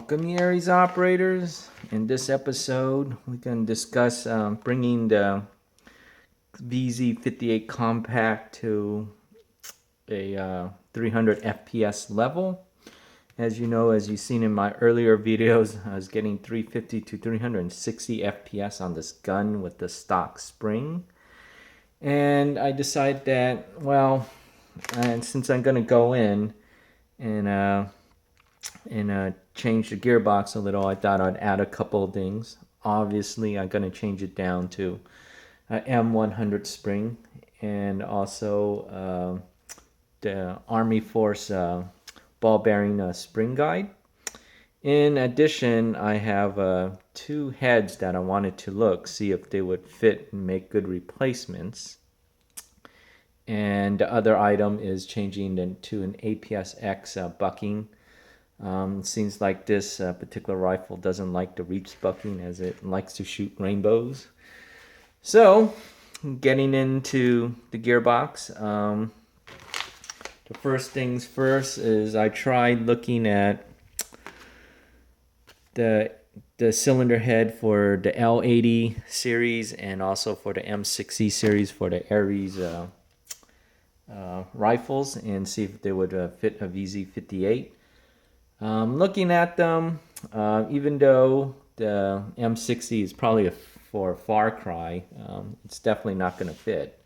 Welcome, ARES operators. In this episode, we can discuss bringing the VZ.58 compact to a 300 FPS level. As you know, as you've seen in my earlier videos, I was getting 350 to 360 FPS on this gun with the stock spring. And I decided that, well, and since I'm going to go in and change the gearbox a little, I thought I'd add a couple of things. Obviously, I'm going to change it down to M100 spring and also the Army Force ball bearing spring guide. In addition, I have two heads that I wanted to see if they would fit and make good replacements. And the other item is changing to an APS-X bucking. It seems like this particular rifle doesn't like the reach bucking as it likes to shoot rainbows. So, getting into the gearbox, the first things first is I tried looking at the cylinder head for the L80 series and also for the M60 series for the ARES rifles and see if they would fit a VZ.58. Looking at them, even though the M60 is probably for a far cry, it's definitely not going to fit.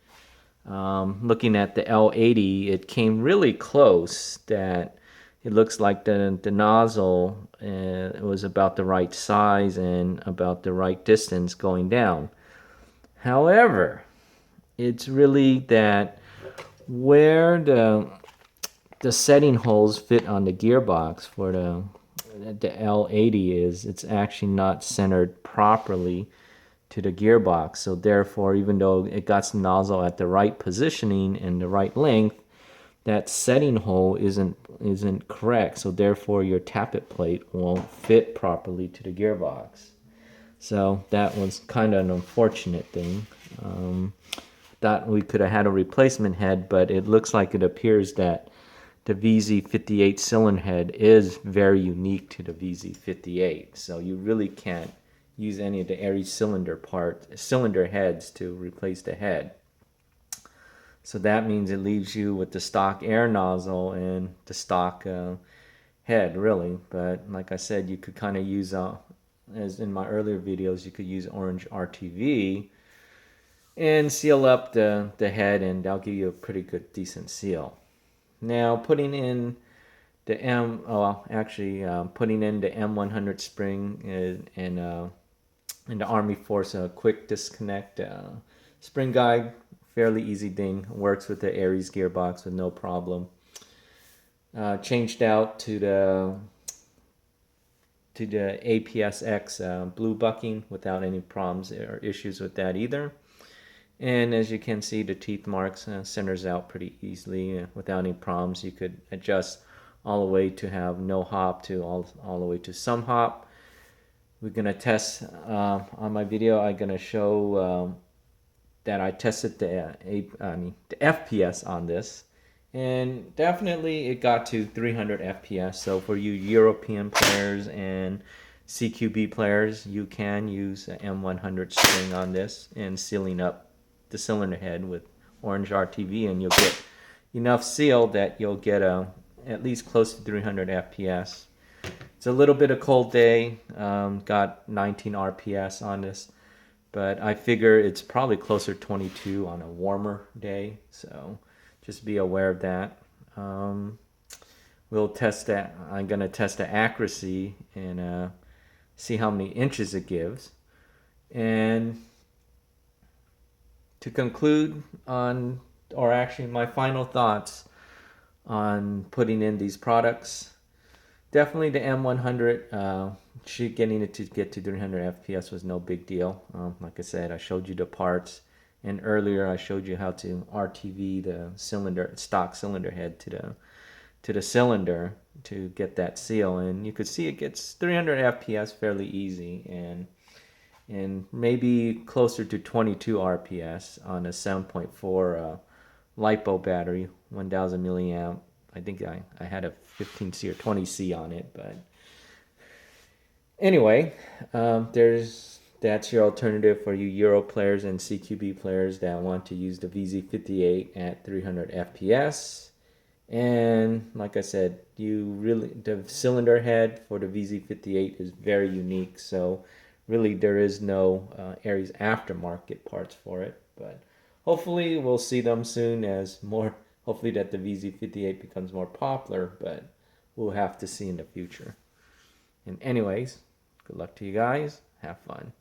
Looking at the L80, it came really close that it looks like the nozzle it was about the right size and about the right distance going down. However, it's really that where the setting holes fit on the gearbox for the L80 it's actually not centered properly to the gearbox. So therefore, even though it got the nozzle at the right positioning and the right length, that setting hole isn't correct. So therefore, your tappet plate won't fit properly to the gearbox. So that was kind of an unfortunate thing. Thought we could have had a replacement head, but it looks like it appears that the VZ.58 cylinder head is very unique to the VZ.58. So you really can't use any of the ARES cylinder heads to replace the head. So that means it leaves you with the stock air nozzle and the stock head, really. But like I said, you could kind of use, as in my earlier videos, you could use orange RTV and seal up the head, and that'll give you a pretty good, decent seal. Now putting in the putting in the M100 spring and the Army Force quick disconnect spring guide, fairly easy thing. Works with the ARES gearbox with no problem. Changed out to the APS-X blue bucking without any problems or issues with that either. And as you can see, the teeth marks centers out pretty easily without any problems. You could adjust all the way to have no hop to all the way to some hop. We're going to test on my video. I'm going to show that I tested the FPS on this. And definitely it got to 300 FPS. So for you European players and CQB players, you can use an M100 string on this and sealing up the cylinder head with orange RTV, and you'll get enough seal that you'll get at least close to 300 FPS. It's a little bit of cold day, got 19 RPS on this, but I figure it's probably closer to 22 on a warmer day, so just be aware of that. We'll test that. I'm going to test the accuracy and see how many inches it gives. And to conclude on, or actually my final thoughts on putting in these products, definitely the M100, getting it to get to 300 FPS was no big deal. Like I said, I showed you the parts, and earlier I showed you how to RTV the stock cylinder head to the cylinder to get that seal, and you could see it gets 300 FPS fairly easy, and maybe closer to 22 RPS on a 7.4 LiPo battery, 1000 milliamp. I think I had a 15C or 20C on it, but Anyway, that's your alternative for you Euro players and CQB players that want to use the VZ.58 at 300 FPS. And like I said, the cylinder head for the VZ58 is very unique. So really, there is no ARES aftermarket parts for it. But hopefully, we'll see them soon as more. Hopefully, that the VZ58 becomes more popular. But we'll have to see in the future. And anyways, good luck to you guys. Have fun.